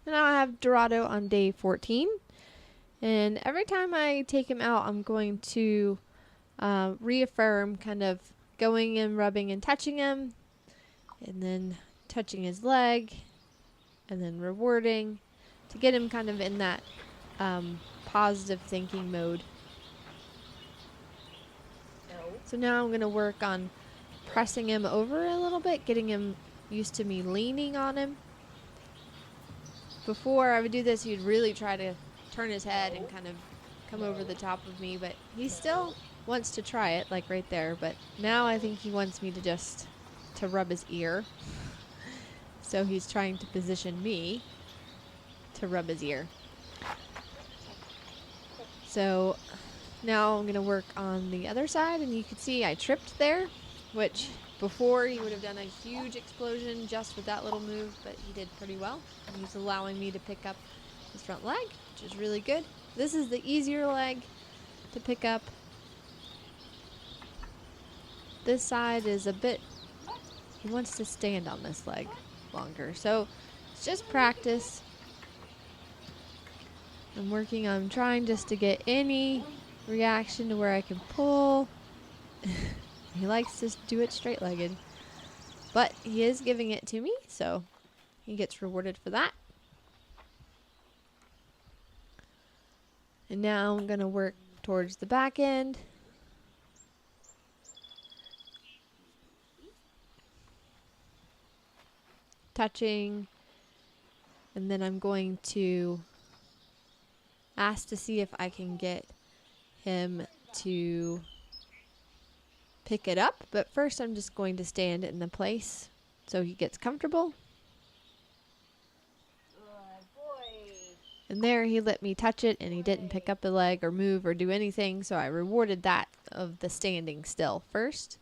And now I have Dorado on day 14. And every time I take him out, I'm going to reaffirm, kind of going and rubbing and touching him, and then touching his leg, and then rewarding to get him kind of in that positive thinking mode. So now I'm going to work on pressing him over a little bit, getting him used to me leaning on him. Before I would do this, he'd really try to turn his head and kind of come over the top of me, but he still wants to try it, like right there. But now I think he wants me to rub his ear. So he's trying to position me to rub his ear. So now I'm going to work on the other side, and you can see I tripped there, which before he would have done a huge explosion just with that little move, but he did pretty well. And he's allowing me to pick up his front leg, which is really good. This is the easier leg to pick up. This side is a bit, he wants to stand on this leg longer. So it's just practice. I'm working on trying just to get any reaction to where I can pull. He likes to do it straight-legged, but he is giving it to me, so he gets rewarded for that. And now I'm going to work towards the back end. Touching, and then I'm going to ask to see if I can get him to pick it up, but first I'm just going to stand in the place so he gets comfortable. And there he let me touch it, and he didn't pick up the leg or move or do anything, so I rewarded that of the standing still first.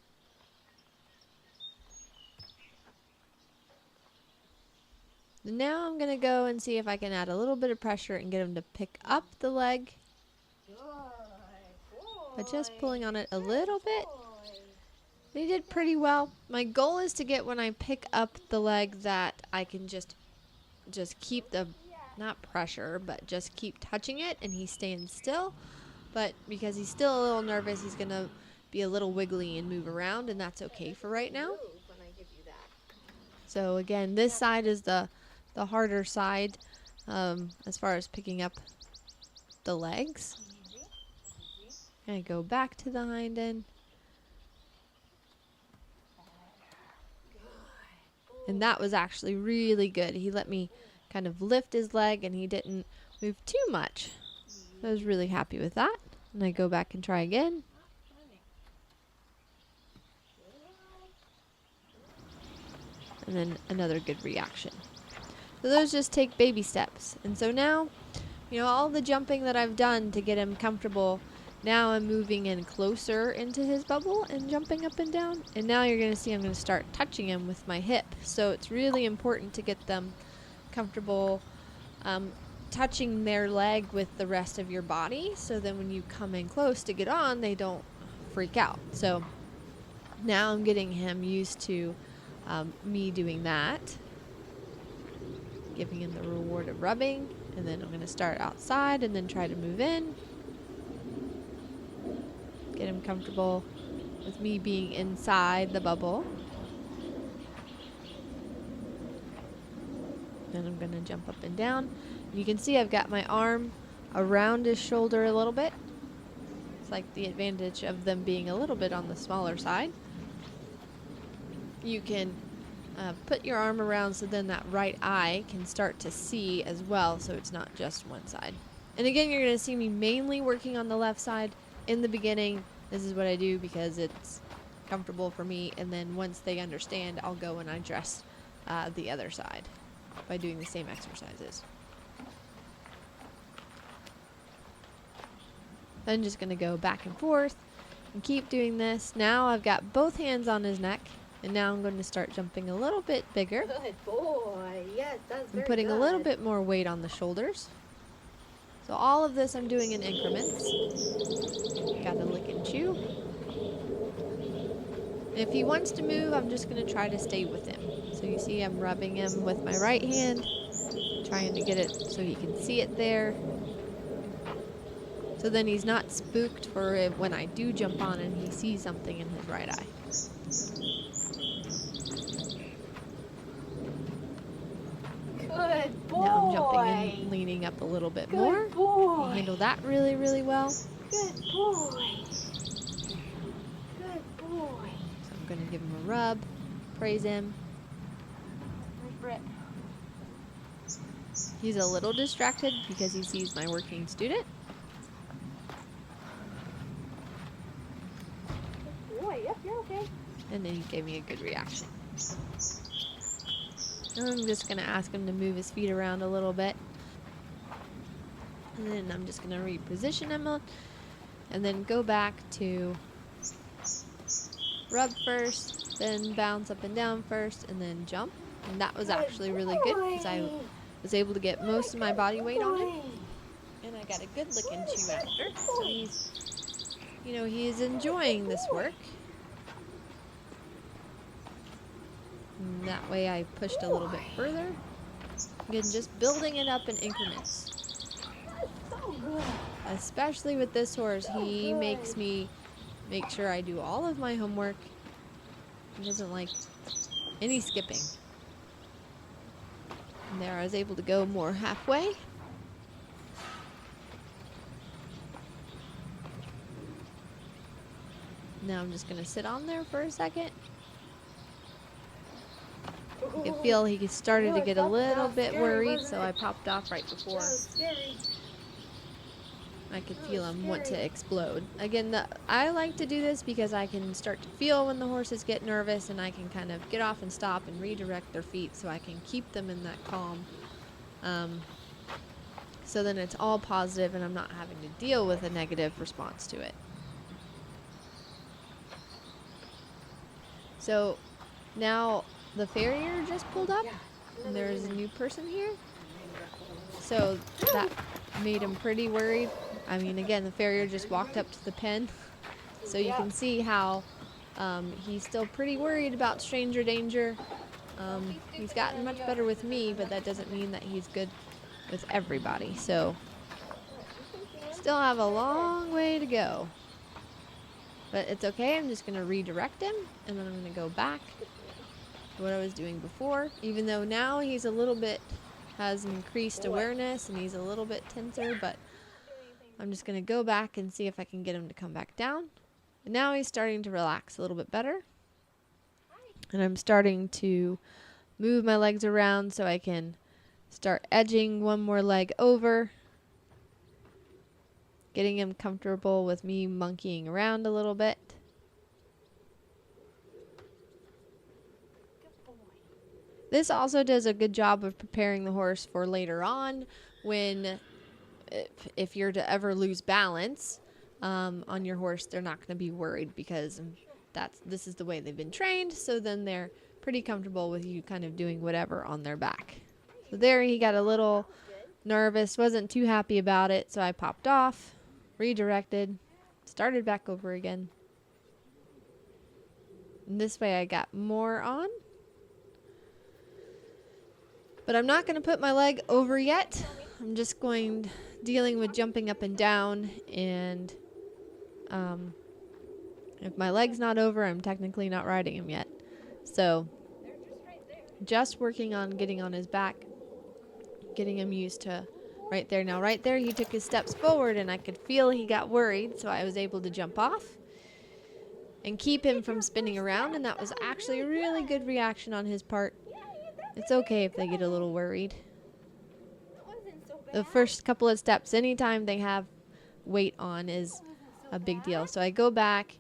And now I'm going to go and see if I can add a little bit of pressure and get him to pick up the leg. But just pulling on it a little bit. He did pretty well. My goal is to get, when I pick up the leg, that I can just keep the, not pressure, but just keep touching it and he stands still. But because he's still a little nervous, he's going to be a little wiggly and move around, and that's okay for right now. So again, this side is the harder side as far as picking up the legs. I go back to the hind end. And that was actually really good. He let me kind of lift his leg, and he didn't move too much. I was really happy with that. And I go back and try again. And then another good reaction. So those just take baby steps. And so now, you know, all the jumping that I've done to get him comfortable, now I'm moving in closer into his bubble and jumping up and down. And now you're going to see I'm going to start touching him with my hip. So it's really important to get them comfortable touching their leg with the rest of your body. So then when you come in close to get on, they don't freak out. So now I'm getting him used to me doing that. Giving him the reward of rubbing. And then I'm going to start outside and then try to move in. Get him comfortable with me being inside the bubble. Then I'm going to jump up and down. You can see I've got my arm around his shoulder a little bit. It's like the advantage of them being a little bit on the smaller side. You can put your arm around so then that right eye can start to see as well, so it's not just one side. And again, you're going to see me mainly working on the left side. In the beginning, this is what I do because it's comfortable for me, and then once they understand, I'll go and address the other side by doing the same exercises. I'm just going to go back and forth and keep doing this. Now I've got both hands on his neck, and now I'm going to start jumping a little bit bigger. Good boy. Yes, that's very I'm putting good. a little bit more weight on the shoulders. So all of this I'm doing in increments. Gotta lick and chew. If he wants to move, I'm just going to try to stay with him. So you see I'm rubbing him with my right hand, trying to get it so he can see it there. So then he's not spooked for it when I do jump on and he sees something in his right eye. Good boy. Now I'm jumping and leaning up a little bit more. Good boy. He handled that really, really well. Good boy. Good boy. So I'm going to give him a rub, praise him. Where's Britt? He's a little distracted because he sees my working student. Good boy. Yep, you're okay. And then he gave me a good reaction. I'm just going to ask him to move his feet around a little bit. And then I'm just going to reposition him and then go back to rub first, then bounce up and down first, and then jump. And that was actually really good because I was able to get most of my body weight on him. And I got a good licking chew after. So he's, you know, he's enjoying this work. And that way I pushed a little bit further. Again, just building it up in increments. So good. Especially with this horse, he makes me make sure I do all of my homework. He doesn't like any skipping. And there I was able to go more halfway. Now I'm just going to sit on there for a second. I could feel he started to get a little bit worried, so I popped off right before. I could feel him want to explode. Again, I like to do this because I can start to feel when the horses get nervous, and I can kind of get off and stop and redirect their feet so I can keep them in that calm. So then it's all positive and I'm not having to deal with a negative response to it. So now the farrier just pulled up and there's a new person here. So that made him pretty worried. I mean, again, the farrier just walked up to the pen. So you can see how he's still pretty worried about stranger danger. He's gotten much better with me, but that doesn't mean that he's good with everybody. So still have a long way to go. But it's okay. I'm just going to redirect him, and then I'm going to go back to what I was doing before. Even though now he's a little bit, has increased awareness, and he's a little bit tenser, but I'm just going to go back and see if I can get him to come back down. And now he's starting to relax a little bit better. And I'm starting to move my legs around so I can start edging one more leg over. Getting him comfortable with me monkeying around a little bit. This also does a good job of preparing the horse for later on when, if you're to ever lose balance on your horse, they're not going to be worried because this is the way they've been trained. So then they're pretty comfortable with you kind of doing whatever on their back. So there he got a little nervous, wasn't too happy about it. So I popped off, redirected, started back over again. And this way I got more on. But I'm not going to put my leg over yet. I'm just dealing with jumping up and down, and if my leg's not over, I'm technically not riding him yet. So just working on getting on his back, getting him used to right there. Now right there he took his steps forward and I could feel he got worried, so I was able to jump off and keep him from spinning around, and that was actually a really good reaction on his part. It's okay if they get a little worried. The first couple of steps, anytime they have weight on, is a big deal. So I go back,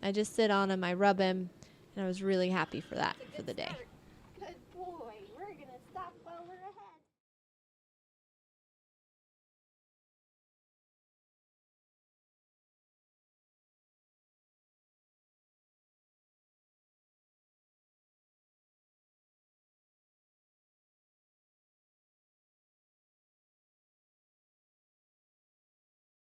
I just sit on him, I rub him, and I was really happy for that for the day.